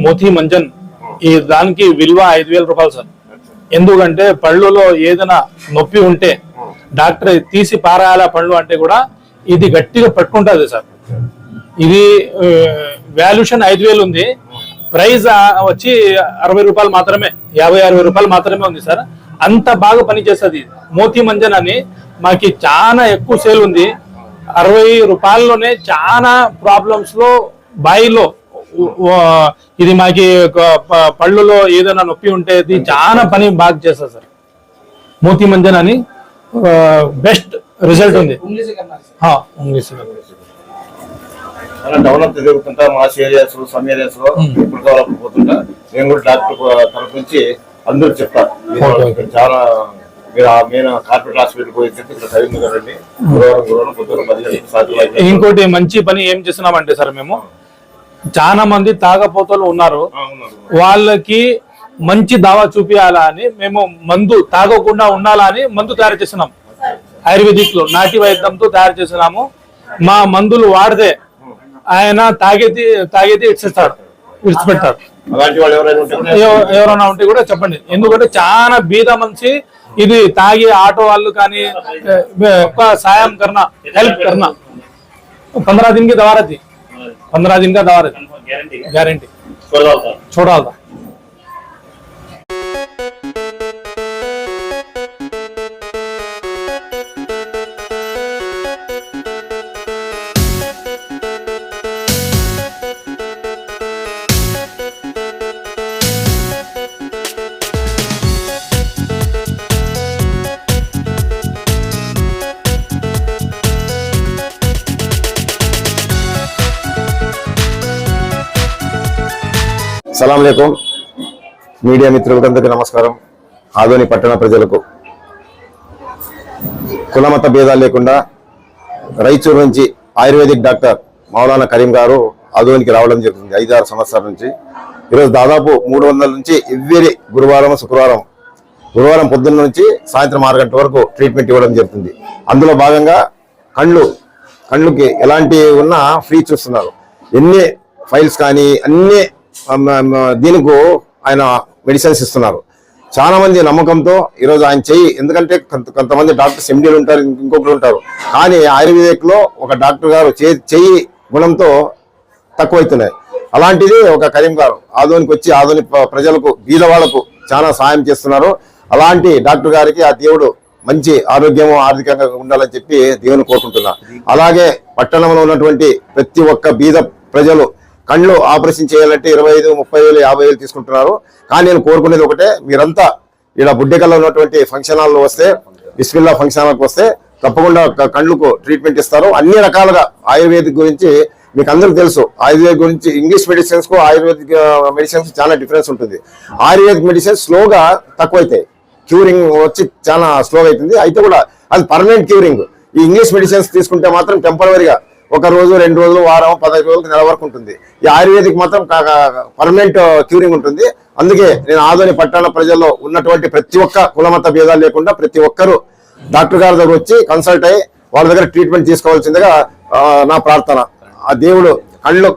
మోతీ మంజన్ ఈ దానికి విలువ 5,000 రూపాయలు సార్. ఎందుకంటే పళ్ళులో ఏదైనా నొప్పి ఉంటే డాక్టర్ తీసి పారాయాల పళ్ళు అంటే కూడా ఇది గట్టిగా పట్టుకుంటుంది సార్. ఇది వాల్యుయేషన్ 5,000 ఉంది, ప్రైస్ వచ్చి 60 రూపాయలు మాత్రమే, 50-60 రూపాయలు మాత్రమే ఉంది సార్. అంత బాగా పనిచేస్తుంది మోతీ మంజన్ అని. మాకి చాలా ఎక్కువ సేల్ ఉంది. 60 రూపాయల్లోనే చాలా ప్రాబ్లమ్స్ లో బాయిలో ఇది మాకి పళ్ళులో ఏదైనా నొప్పి ఉంటే ఇది చాలా పని బాగా చేస్తుంది సార్. మోతీ మంజన్ అని బెస్ట్ రిజల్ట్ ఉంది. డెవలప్ జరుగుతుంటా మా ఏరియాస్ సమ్ ఏరియాస్ లో ఇప్పుడు డెవలప్ పోతుంటా నేను కూడా డాక్టర్ తరఫు నుంచి అందరూ చెప్తారు. చాలా మీరు మెయిన్ కార్పొరేట్ హాస్పిటల్ పోయి రండి. ఇంకోటి మంచి పని ఏం చేస్తున్నామంటే సార్, మేము చాలా మంది తాగపోతలు ఉన్నారు, వాళ్ళకి మంచి దావా చూపియాలా అని మేము మందు తాగకుండా ఉండాలా అని మందు తయారు చేస్తున్నాం. ఆయుర్వేదిక్ లో నాటి వైద్యంతో తయారు చేస్తున్నాము. మా మందులు వాడితే ఆయన తాగేది విడిచిపెడతాడు. ఎవరైనా ఉంటే కూడా చెప్పండి, ఎందుకంటే చాలా బీద మనిషి ఇది తాగి ఆటో వాళ్ళు కానీ సాయం కర్నా हेल्प करना 15 दिन की दवा रहती, 15 दिन का दवा रहती, गारंटी छोड़ा था. సలాంలేకుం మీడియా మిత్రులందరికీ నమస్కారం. ఆదోని పట్టణ ప్రజలకు కులమత భేదాలు లేకుండా రాయచూరు నుంచి ఆయుర్వేదిక్ డాక్టర్ మౌలానా కరీం గారు ఆదోనికి రావడం జరుగుతుంది 5-6 సంవత్సరాల నుంచి. ఈరోజు దాదాపు 300 నుంచి ఎవ్రీ గురువారం గురువారం పొద్దున్న నుంచి సాయంత్రం 6 గంటల వరకు ట్రీట్మెంట్ ఇవ్వడం జరుగుతుంది. అందులో భాగంగా కళ్ళుకి ఎలాంటి ఉన్నా ఫ్రీ చూస్తున్నారు. ఎన్ని ఫైల్స్ కానీ అన్ని దీనికి ఆయన మెడిసిన్స్ ఇస్తున్నారు. చాలా మంది నమ్మకంతో ఈరోజు ఆయన చెయ్యి, ఎందుకంటే కొంతమంది డాక్టర్స్ ఎండీలు ఉంటారు, ఇంకొకరు ఉంటారు, కానీ ఆయుర్వేదిక్ లో ఒక డాక్టర్ గారు చెయ్యి గుణంతో తక్కువైతున్నాయి. అలాంటిది ఒక కరీం గారు ఆదోనికి వచ్చి ఆదోని ప్రజలకు బీద వాళ్లకు చాలా సాయం చేస్తున్నారు. అలాంటి డాక్టర్ గారికి ఆ దేవుడు మంచి ఆరోగ్యము ఆర్థికంగా ఉండాలని చెప్పి దేవుని కోరుకుంటున్నా. అలాగే పట్టణంలో ఉన్నటువంటి ప్రతి ఒక్క బీద ప్రజలు కళ్ళు ఆపరేషన్ చేయాలంటే 25,000, 30,000, 50,000 తీసుకుంటున్నారు. కానీ నేను కోరుకునేది ఒకటే, మీరంతా ఇలా బుడ్డెకల్లో ఉన్నటువంటి ఫంక్షన్ హాల్లో వస్తే, బిస్మిల్లా ఫంక్షన్ హాల్కి వస్తే తప్పకుండా కళ్ళకు ట్రీట్మెంట్ ఇస్తారు. అన్ని రకాలుగా ఆయుర్వేదిక్ గురించి మీకు అందరికీ తెలుసు. ఆయుర్వేదిక్ గురించి ఇంగ్లీష్ మెడిసిన్స్ కు ఆయుర్వేదిక్ మెడిసిన్స్ చాలా డిఫరెన్స్ ఉంటుంది. ఆయుర్వేదిక్ మెడిసిన్స్ స్లోగా తక్కువైతాయి, క్యూరింగ్ వచ్చి చాలా స్లోగా అవుతుంది. అయితే కూడా అది పర్మనెంట్ క్యూరింగ్. ఈ ఇంగ్లీష్ మెడిసిన్స్ తీసుకుంటే మాత్రం టెంపరరీగా 1 రోజు, 2 రోజులు, వారం, 15 రోజులకు, నెల వరకు ఉంటుంది. ఈ ఆయుర్వేదిక్ మాత్రం పర్మనెంట్ క్యూరింగ్ ఉంటుంది. అందుకే నేను ఆదోని పట్టణ ప్రజల్లో ఉన్నటువంటి ప్రతి ఒక్క కులమత భేదాలు లేకుండా ప్రతి ఒక్కరూ డాక్టర్ గారి దగ్గర వచ్చి కన్సల్ట్ అయ్యి వాళ్ళ దగ్గర ట్రీట్మెంట్ తీసుకోవాల్సిందిగా నా ప్రార్థన. ఆ దేవుడు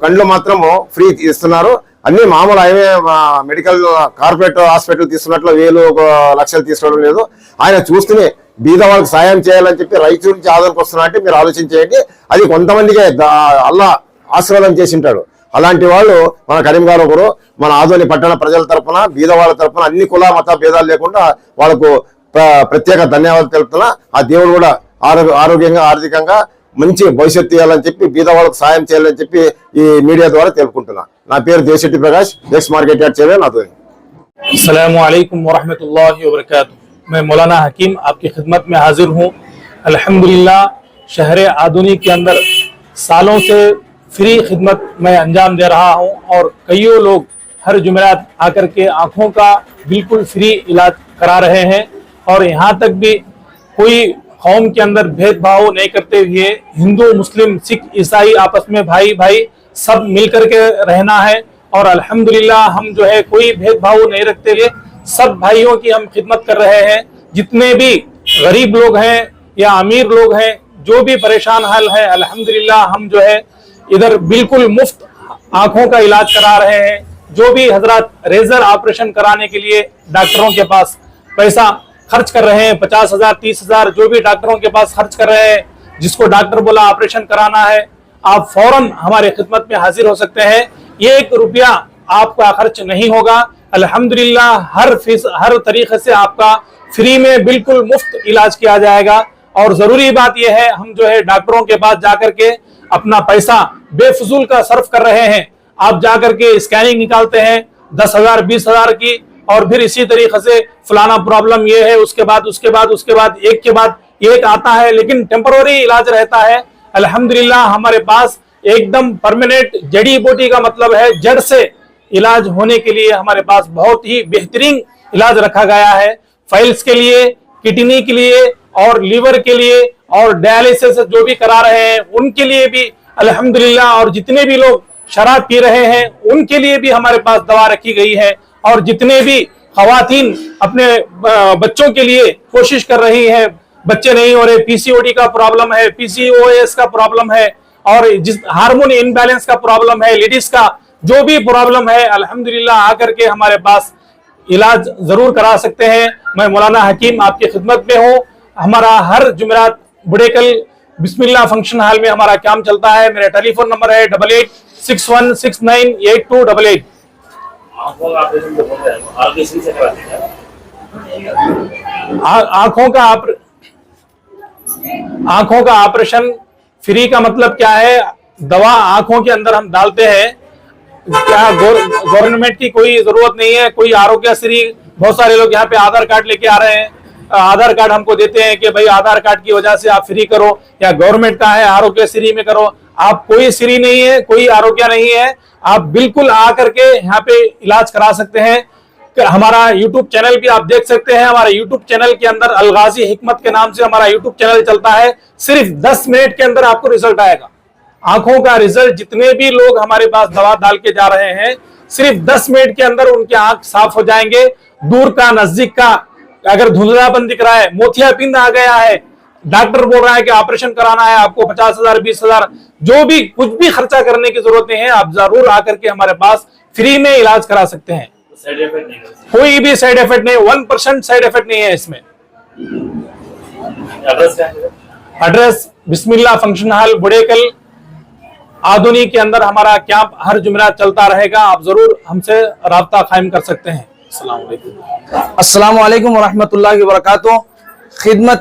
కళ్ళు మాత్రము ఫ్రీ ఇస్తున్నారు. అన్ని మామూలు అవే మెడికల్ కార్పొరేట్ హాస్పిటల్ తీసుకున్నట్లు 1,000 లక్షలు తీసుకోవడం లేదు. ఆయన చూస్తూనే బీద వాళ్ళకి సాయం చేయాలని చెప్పి రాయచూరు నుంచి ఆదోనికి వస్తున్నా అంటే మీరు ఆలోచించేయండి. అది కొంతమందికే అల్లా ఆశీర్వాదం చేసి ఉంటాడు. అలాంటి వాళ్ళు మన కరీం గారు ఒకరు. మన ఆదోని పట్టణ ప్రజల తరఫున, బీద వాళ్ళ తరఫున, అన్ని కుల మత భేదాలు లేకుండా వాళ్ళకు ప్రత్యేక ధన్యవాదాలు తెలుపుతున్నా. ఆ దేవుడు కూడా ఆరోగ్యంగా ఆర్థికంగా మంచి భవిష్యత్తు ఇవ్వాలని చెప్పి బీద వాళ్ళకు సాయం చేయాలని చెప్పి ఈ మీడియా ద్వారా తెలుపుకుంటున్నా. నా పేరు Desetti Prakash, next market yard chairman Adoni. अस्सलामु अलैकुम वरहमतुल्लाहि वबरकातुहू. मैं मौलाना हकीम आपकी खिदमत में हाजिर हूँ. अल्हम्दुलिल्लाह शहर आदोनी के अंदर सालों से फ्री खिदमत मैं अंजाम दे रहा हूँ और कईयों लोग हर जुमेरात आकर के आँखों का बिल्कुल फ्री इलाज करा रहे हैं. और यहाँ तक भी कोई कौम के अंदर भेदभाव नहीं करते हुए हिंदू, मुस्लिम, सिख, ईसाई आपस में भाई भाई सब मिल करके रहना है. और अल्हम्दुलिल्लाह हम जो है कोई भेदभाव नहीं रखते हुए सब भाइयों की हम खिदमत कर रहे हैं. जितने भी गरीब लोग हैं या अमीर लोग हैं, जो भी परेशान हाल है, अल्हम्दुलिल्लाह हम जो है इधर बिल्कुल मुफ्त आंखों का इलाज करा रहे हैं. जो भी हजरत रेजर ऑपरेशन कराने के लिए डॉक्टरों के पास पैसा खर्च कर रहे हैं, 50,000 30,000 जो भी डॉक्टरों के पास खर्च कर रहे हैं, जिसको डॉक्टर बोला ऑपरेशन कराना है, आप फौरन हमारे खिदमत में हाजिर हो सकते हैं। ये 1 रुपया आपका खर्च नहीं होगा। अल्हम्दुलिल्लाह हर तरीके से आपका फ्री में बिल्कुल मुफ्त इलाज किया जाएगा। और जरूरी बात यह है, हम जो है डॉक्टरों के पास जाकर के अपना पैसा बेफजूल का सर्फ कर रहे हैं। आप जाकर के स्कैनिंग निकालते हैं 10,000 20,000 की, और फिर इसी तरीके से फलाना प्रॉब्लम ये है, उसके बाद एक के बाद एक आता है, लेकिन टेम्पररी इलाज रहता है। अल्हम्दुलिल्लाह हमारे पास एकदम परमानेंट जड़ी बूटी का मतलब है जड़ से इलाज होने के लिए हमारे पास बहुत ही बेहतरीन इलाज रखा गया है। फाइल्स के लिए, किडनी के लिए और लीवर के लिए और डायलिसिस जो भी करा रहे हैं उनके लिए भी अल्हम्दुलिल्लाह, और जितने भी लोग शराब पी रहे हैं उनके लिए भी हमारे पास दवा रखी गई है। और जितने भी खवातीन अपने बच्चों के लिए कोशिश कर रही हैं, बच्चे नहीं हो रहे, पीसीओडी का प्रॉब्लम है, पीसीओएस का प्रॉब्लम है, और जिस हार्मोन इनबैलेंस का प्रॉब्लम है, लेडीज का जो भी प्रॉब्लम है, अल्हम्दुलिल्लाह आकर के हमारे पास इलाज जरूर करा सकते हैं। मैं मौलाना हकीम आपकी खिदमत में हूँ। हमारा हर जुमेरात बुडेकल बिस्मिल्लाह फंक्शन हॉल में हमारा काम चलता है। मेरा टेलीफोन नंबर है 8861698288। आंखों का ऑपरेशन फ्री का मतलब क्या है? दवा आंखों के अंदर हम डालते हैं, क्या गवर्नमेंट की कोई जरूरत नहीं है, कोई आरोग्यश्री, बहुत सारे लोग यहाँ पे आधार कार्ड लेके आ रहे हैं, आधार कार्ड हमको देते हैं कि भाई आधार कार्ड की वजह से आप फ्री करो, या गवर्नमेंट का है आरोग्यश्री में करो। आप कोई श्री नहीं है, कोई आरोग्य नहीं है, आप बिल्कुल आकर के यहाँ पे इलाज करा सकते हैं। हमारा यूट्यूब चैनल भी आप देख सकते हैं। हमारे यूट्यूब चैनल के अंदर अलगाजी हिकमत के नाम से हमारा यूट्यूब चैनल चलता है। सिर्फ 10 मिनट के अंदर आपको रिजल्ट आएगा। आंखों का रिजल्ट, जितने भी लोग हमारे पास दवा डाल के जा रहे हैं, सिर्फ 10 मिनट के अंदर उनके आंख साफ हो जाएंगे। दूर का, नजदीक का, अगर धुंधलापन दिख रहा है, मोतियाबिंद आ गया है, डॉक्टर बोल रहा है कि ऑपरेशन कराना है आपको 50,000 20,000, जो भी कुछ भी खर्चा करने की जरूरत नहीं है, आप जरूर आकर के हमारे पास फ्री में इलाज करा सकते हैं। साइड इफेक्ट नहीं है, कोई भी साइड इफेक्ट नहीं, 1% साइड इफेक्ट नहीं है इसमें। एड्रेस क्या है? एड्रेस बिस्मिल्लाह फंक्शन हॉल बुडेकल आधुनिक के अंदर हमारा कैंप हर जुमेरात चलता रहेगा। आप जरूर हमसे राब्ता कायम कर सकते हैं। अस्सलाम वालेकुम वरहमतुल्लाहि वबरकातुहू। खिदमत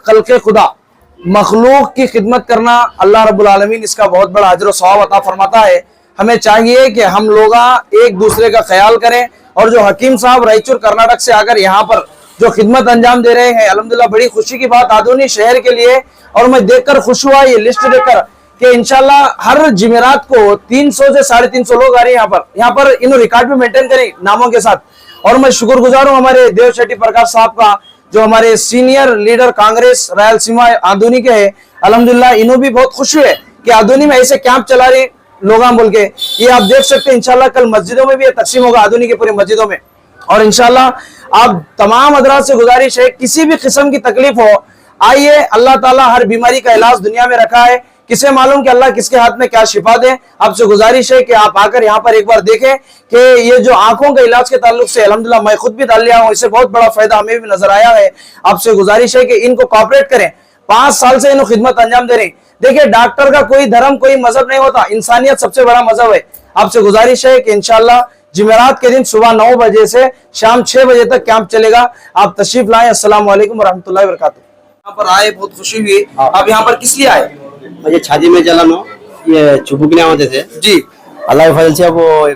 खल्क़े खुदा, मखलूक की खिदमत करना अल्लाह रब्बुल आलमीन इसका बहुत बड़ा अजर व सवाब अता फरमाता है। हमें चाहिए कि हम लोग एक दूसरे का ख्याल करें, और जो हकीम साहब रायचूर कर्नाटक से आकर यहाँ पर जो खिदमत अंजाम दे रहे हैं, अल्हम्दुलिल्लाह बड़ी खुशी की बात आधुनिक शहर के लिए। और मैं देखकर खुश हुआ ये लिस्ट देखकर कि इंशाल्लाह हर जुमेरात को 300 से 350 लोग आ रहे हैं यहाँ पर इन रिकॉर्ड भी मेंटेन करें नामों के साथ। और मैं शुक्रगुजार हूँ हमारे देव शेट्टी प्रकाश साहब का, जो हमारे सीनियर लीडर कांग्रेस रायलसीमा आधुनिक है। अल्हम्दुलिल्लाह इन्हों भी बहुत खुश हुए कि आधुनिक में ऐसे कैंप चला रहे लोग बोल के। ये आप देख सकते हैं इंशाल्लाह कल मस्जिदों में भी ये तकसीम होगा, आधुनिक के पूरी मस्जिदों में। और इंशाल्लाह आप तमाम हजरात से गुजारिश है, किसी भी किस्म की तकलीफ हो, आइए। अल्लाह ताला हर बीमारी का इलाज दुनिया में रखा है, किसे मालूम कि अल्लाह किसके हाथ में क्या शिफा दे। आपसे गुजारिश है कि आप आकर यहाँ पर एक बार देखें कि ये जो आंखों के इलाज के ताल्लुक से अल्हम्दुलिल्लाह मैं खुद भी डाल लिया हूँ, इससे बहुत बड़ा फायदा हमें भी नजर आया है। आपसे गुजारिश है कि इनको कॉपरेट करें। 5 साल से इन्हों खिदमत अंजाम दे रहे हैं। देखिए डॉक्टर का कोई धर्म कोई मजहब नहीं होता, इंसानियत सबसे बड़ा मजहब है। आपसे गुजारिश है कि इंशाल्लाह जुमेरात के दिन सुबह 9 बजे से शाम 6 बजे तक कैंप चलेगा। आप तशरीफ लाएं। अस्सलाम वालेकुम वरहमतुल्लाहि वबरकातुहू। यहाँ पर आए, बहुत खुशी हुई। आप यहाँ पर किस लिए आए? मुझे छाती में जलन हो, ये चुभकने होते थे जी। अल्लाह के फजल से वो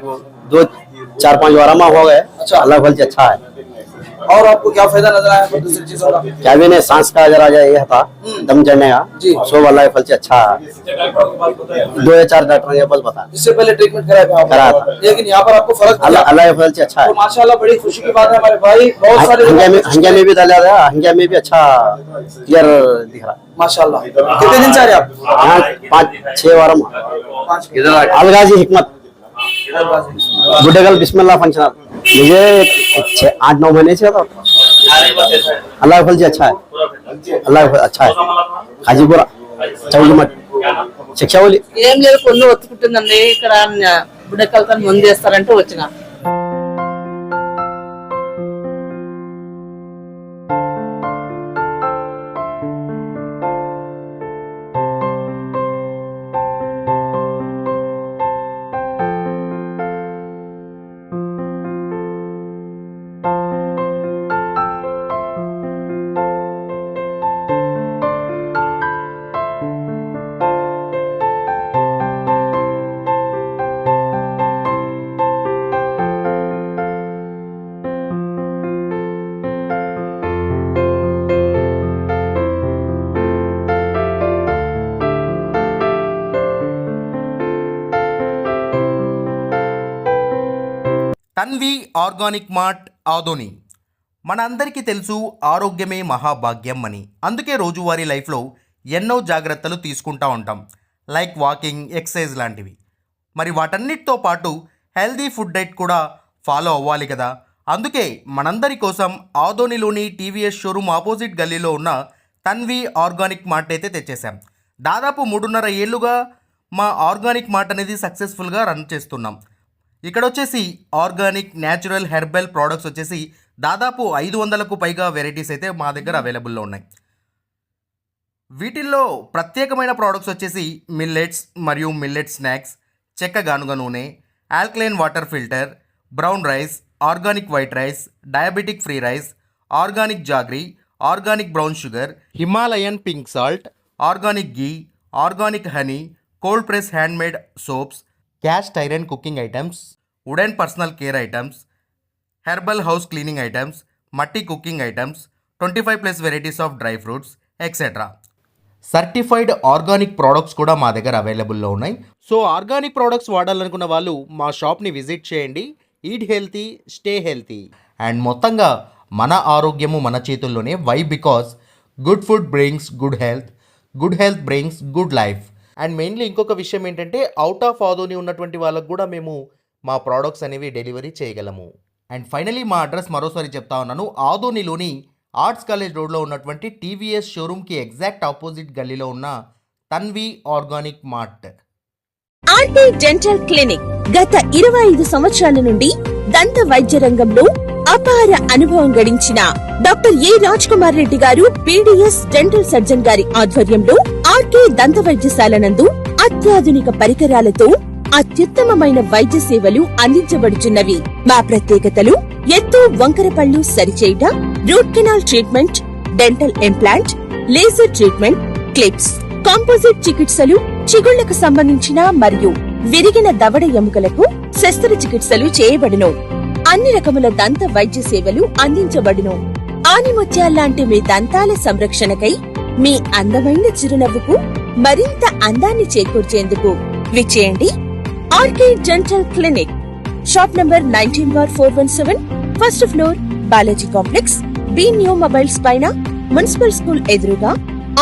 2-4-5 बार हो गए। अच्छा, अल्लाह के फजल से अच्छा है। और आपको क्या फायदा नजर आया दूसरी चीजों का? क्या भी नहीं, सांस का जरा ये था, दम चढ़ने का जी। सब अल्लाह के फजल से अच्छा है। 2 या 4 डॉक्टर ने बस बता, इससे पहले ट्रीटमेंट कराया था, लेकिन यहाँ पर आपको फर्क अल्लाह के फजल से अच्छा है। तो माशाल्लाह बड़ी खुशी की बात है। हमारे भाई बहुत सारे हंगिया में भी डाला था, हंगिया में भी अच्छा क्लियर दिख रहा है माशाल्लाह। कितने दिन से आ रहे आप? यहाँ 5-6 बार। अलगाजी हिकमत बुडेकल बिस्मिल्लाह फंक्शन हॉल। मुझे 8-9 महीने से था। अल्लाह के फजल से अच्छा है, अल्लाह के अच्छा है। हाजीपुरा चौलीमठ शिक्षा बोली ఏం లేదు, పొన్ను ఒత్తుకుంటుందండి ఇక్కడ బుడకలతో ముందు వేస్తారంటే వచ్చిన తన్వి ఆర్గానిక్ మార్ట్ ఆదోని. మనందరికీ తెలుసు ఆరోగ్యమే మహాభాగ్యం అని. అందుకే రోజువారీ లైఫ్లో ఎన్నో జాగ్రత్తలు తీసుకుంటూ ఉంటాం, లైక్ వాకింగ్, ఎక్సర్సైజ్ లాంటివి. మరి వాటన్నిటితో పాటు హెల్దీ ఫుడ్ డైట్ కూడా ఫాలో అవ్వాలి కదా. అందుకే మనందరి కోసం ఆదోనిలోని టీవీఎస్ షోరూమ్ ఆపోజిట్ గల్లీలో ఉన్న తన్వి ఆర్గానిక్ మార్ట్ అయితే తెచ్చేసాం. దాదాపు 3.5 ఏళ్ళుగా మా ఆర్గానిక్ మార్ట్ అనేది సక్సెస్ఫుల్గా రన్ చేస్తున్నాం. ఇక్కడ వచ్చేసి ఆర్గానిక్, న్యాచురల్, హెర్బల్ ప్రోడక్ట్స్ వచ్చేసి దాదాపు 500కు పైగా వెరైటీస్ అయితే మా దగ్గర అవైలబుల్లో ఉన్నాయి. వీటిల్లో ప్రత్యేకమైన ప్రోడక్ట్స్ వచ్చేసి మిల్లెట్స్ మరియు మిల్లెట్ స్నాక్స్, చెక్క గానుగ నూనె, alkaline water filter, brown rice, organic white rice, diabetic free rice, organic jaggery, organic brown sugar, Himalayan pink salt, organic ghee, organic honey, cold press handmade soaps, cast iron cooking items, wooden personal care items, herbal house cleaning items, మట్టి cooking items, 25+ varieties of dry fruits etcetera. Certified organic products కూడా మా దగ్గర అవైలబుల్లో ఉన్నాయి. So organic products వాడాలనుకున్న వాళ్ళు మా షాప్ని visit చేయండి. Eat healthy, stay healthy. And మొత్తంగా మన ఆరోగ్యము మన చేతుల్లోనే. Why? Because good food brings good health, good health brings good life. And mainly ఇంకొక విషయం ఏంటంటే అవుట్ ఆఫ్ ఆదోని ఉన్నటువంటి వాళ్ళకు కూడా మేము మా ప్రోడక్ట్స్ అనేవి డెలివరీ చేయగలము. అండ్ ఫైనలీ మా అడ్రస్ మరోసారి చెప్తా ఉన్నాను. ఆదోనిలోని ఆర్ట్స్ కాలేజ్ రోడ్లో ఉన్నటువంటి టీవీఎస్ షోరూమ్కి ఎగ్జాక్ట్ ఆపోజిట్ గల్లీలో ఉన్న Tanvi organic mart. RT dental clinic గత 25 సంవత్సరాల నుండి దంత వైద్య రంగంలో అపార అనుభవం గడించిన doctor A Raj Kumar Reddy garu BDS dental surgeon గారి ఆధ్వర్యంలో ఆర్కే దంత వైద్యశాల నందు అత్యాధునిక పరికరాలతో అత్యుత్తమమైన వైద్య సేవలు అందించబడుచున్నవి. మా ప్రత్యేకతలు: ఎత్తు వంకర పళ్ళు సరిచేయుట, root canal treatment, dental implant, laser treatment, clips, composite చికిత్సలు, చిగుళ్లకు సంబంధించిన మరియు విరిగిన దవడ ఎముకలకు శస్త్రచికిత్సలు చేయబడును. అన్ని రకముల దంత వైద్య సేవలు అందించబడును. ఆనిముత్యాల్లాంటి మీ దంతాల సంరక్షణకై మీ అందమైన చిరునవ్వుకు మరింత అందాన్ని చేకూర్చేందుకు విచ్చేయండి RK dental clinic. Shop number 19/417, first floor, Balaji complex, B new mobiles పైన, మున్సిపల్ స్కూల్ ఎదురుగా,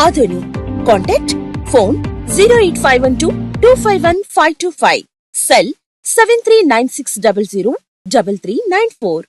ఆదోని. Contact phone 08512251525, cell 7396003394.